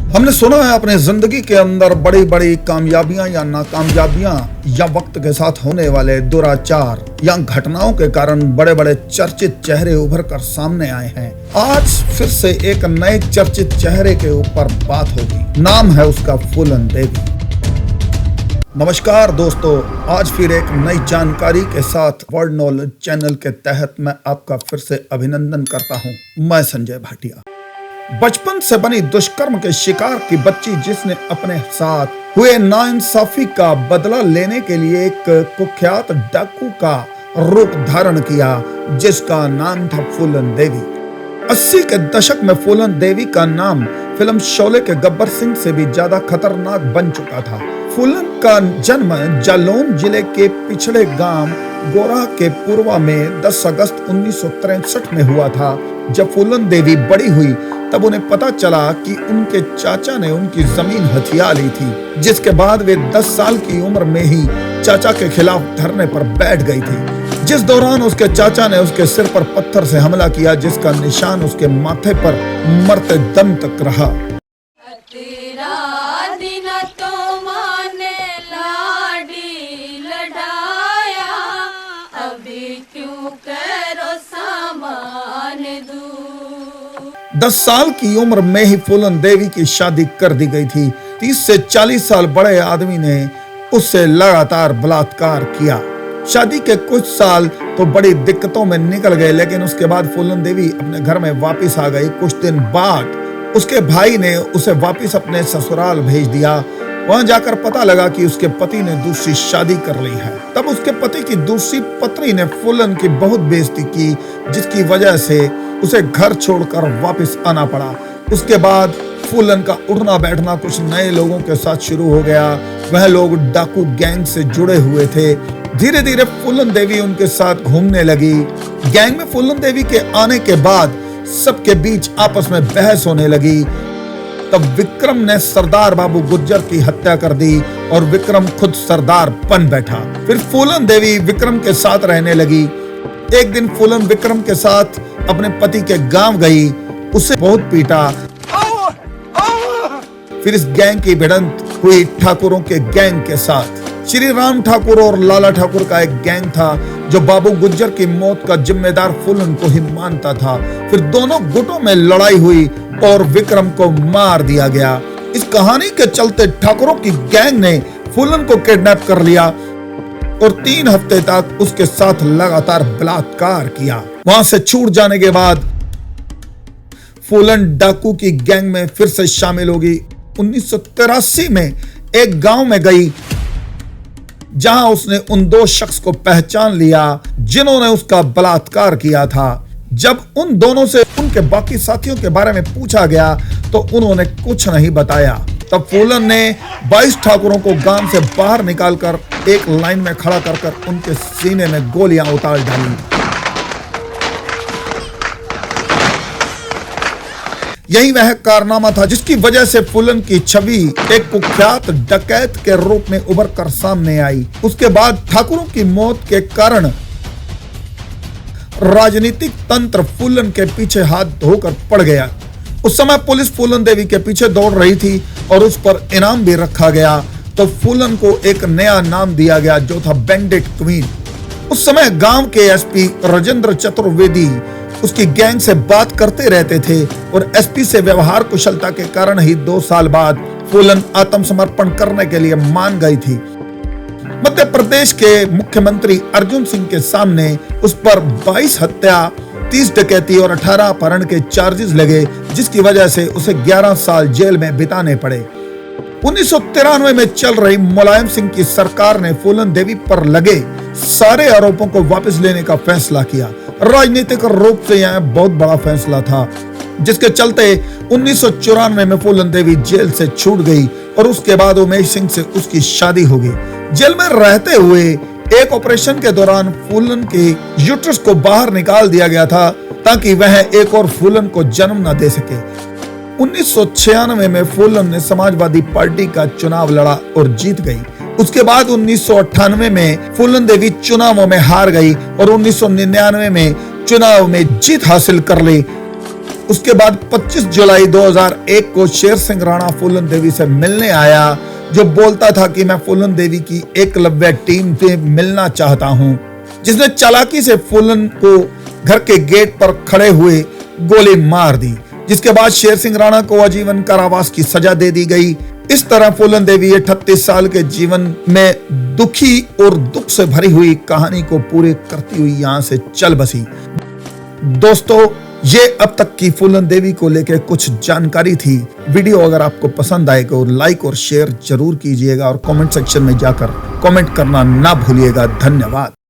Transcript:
हमने सुना है अपने जिंदगी के अंदर बड़ी बड़ी कामयाबियां या नाकामयाबियां या वक्त के साथ होने वाले दुराचार या घटनाओं के कारण बड़े बड़े चर्चित चेहरे उभर कर सामने आए हैं। आज फिर से एक नए चर्चित चेहरे के ऊपर बात होगी। नाम है उसका फूलन देवी। नमस्कार दोस्तों, आज फिर एक नई जानकारी के साथ वर्ल्ड नॉलेज चैनल के तहत मैं आपका फिर से अभिनंदन करता हूँ। मैं संजय भाटिया। बचपन से बनी दुष्कर्म के शिकार की बच्ची जिसने अपने साथ हुए नाइंसाफी का बदला लेने के लिए एक कुख्यात डाकू का रूप धारण किया, जिसका नाम था फूलन देवी। 80 के दशक में फूलन देवी का नाम फिल्म शोले के गब्बर सिंह से भी ज्यादा खतरनाक बन चुका था। फूलन का जन्म जालौन जिले के पिछड़े गांव गोरा के पूर्वा में 10 अगस्त 1963 में हुआ था। जब फूलन देवी बड़ी हुई तब उन्हें पता चला कि उनके चाचा ने उनकी जमीन हथिया ली थी, जिसके बाद वे 10 साल की उम्र में ही चाचा के खिलाफ धरने पर बैठ गई थी, जिस दौरान उसके चाचा ने उसके सिर पर पत्थर से हमला किया, जिसका निशान उसके माथे पर मरते दम तक रहा। लाडी लड़ाया, अभी क्यों करो सामान दूर। 10 साल की उम्र में ही फूलन देवी की शादी कर दी गई थी। 30 से 40 साल बड़े आदमी ने उससे लगातार बलात्कार किया। शादी के कुछ साल तो बड़ी दिक्कतों में निकल गए, लेकिन उसके बाद फूलन देवी अपने घर में वापस आ गई। कुछ दिन बाद उसके भाई ने उसे वापस अपने ससुराल भेज दिया। वहां जाकर पता लगा कि उसके पति ने दूसरी शादी कर ली है। तब उसके पति की दूसरी पत्नी ने फूलन की बहुत बेइज्जती की, जिसकी वजह से उसे घर छोड़कर वापस आना पड़ा। उसके बाद फूलन का उठना बैठना कुछ नए लोगों के साथ शुरू हो गया। वह लोग डाकू गैंग से जुड़े हुए थे। धीरे धीरे फूलन देवी उनके साथ घूमने लगी। गैंग में फूलन देवी के आने के बाद सबके बीच आपस में बहस होने लगी। तब विक्रम ने सरदार बाबू गुज्जर की हत्या कर दी और विक्रम खुद सरदार बन बैठा। फिर फूलन देवी विक्रम के साथ रहने लगी। एक दिन फूलन विक्रम के साथ अपने पति के गांव गई, उसे बहुत पीटा। फिर इस गैंग की भिड़ंत हुई ठाकुरों के गैंग के साथ। श्री राम ठाकुर और लाला ठाकुर का एक गैंग था जो बाबू गुज्जर की मौत का जिम्मेदार फूलन को ही मानता था। फिर दोनों गुटों में लड़ाई हुई और विक्रम को मार दिया गया। इस कहानी के चलते ठाकुरों की गैंग ने फूलन को किडनैप कर लिया और 3 हफ्ते तक उसके साथ लगातार बलात्कार किया। वहां से छूट जाने के बाद फूलन डाकू की गैंग में फिर से शामिल होगी। 1983 में एक गांव में गई, जहां उसने उन 2 शख्स को पहचान लिया जिन्होंने उसका बलात्कार किया था। जब उन दोनों से उनके बाकी साथियों के बारे में पूछा गया तो उन्होंने कुछ नहीं बताया। तब फूलन ने 22 ठाकुरों को गांव से बाहर निकालकर एक लाइन में खड़ा कर उनके सीने में गोलियां उतार डाली। यही वह कारनामा था जिसकी वजह से फूलन की छवि एक कुख्यात डकैत के रूप में उभर कर सामने आई। उसके बाद ठाकुरों की मौत के कारण राजनीतिक तंत्र फूलन के पीछे हाथ धोकर पड़ गया। उस समय पुलिस फूलन देवी के पीछे दौड़ रही थी और उस पर इनाम भी रखा गया। तो फूलन को एक नया नाम दिया गया जो था बैंडिट क्वीन। उस समय गांव के एसपी राजेंद्र चतुर्वेदी उसकी गैंग से बात करते रहते थे और एसपी से व्यवहार कुशलता के कारण ही 2 साल बाद फूलन आत्मसमर्पण करने के लिए मान गई थी। मध्य प्रदेश के मुख्यमंत्री अर्जुन सिंह के सामने उस पर 22 हत्या, 30 डकैती और 18 अपहरण के चार्जेस लगे, जिसकी वजह से उसे 11 साल जेल में बिताने पड़े। 1993 में चल रही मुलायम सिंह की सरकार ने फूलन देवी पर लगे सारे आरोपों को वापस लेने का फैसला किया। राजनीतिक रूप से यह बहुत बड़ा फैसला था, जिसके चलते 1994 में फूलन देवी जेल से छूट गई और उसके बाद उमेश सिंह से उसकी शादी हो गई। जेल में रहते हुए एक ऑपरेशन के दौरान फूलन के यूट्रस को बाहर निकाल दिया गया था ताकि वह एक और फूलन को जन्म न दे सके। 1996 में फूलन ने समाजवादी पार्टी का चुनाव लड़ा और जीत गई। उसके बाद 1998 में फूलन देवी चुनावों में हार गई और 1999 में चुनाव में जीत हासिल कर ली। उसके बाद 25 जुलाई 2001 को शेर सिंह राणा फूलन देवी से मिलने आया, जो बोलता था कि मैं फूलन देवी की एकलव्य टीम से मिलना चाहता हूं, जिसने चालाकी से फूलन को घर के गेट पर खड़े हुए गोली मार दी, जिसके बाद शेर सिंह राणा को आजीवन कारावास की सजा दे दी गई। इस तरह फूलन देवी 38 साल के जीवन में दुखी और दुख से भरी हुई कहानी को पूरी करती हुई यहां से चल बसी। दोस्तों, ये अब तक की फूलन देवी को लेकर कुछ जानकारी थी। वीडियो अगर आपको पसंद आए तो लाइक और शेयर जरूर कीजिएगा और कमेंट सेक्शन में जाकर कमेंट करना ना भूलिएगा। धन्यवाद।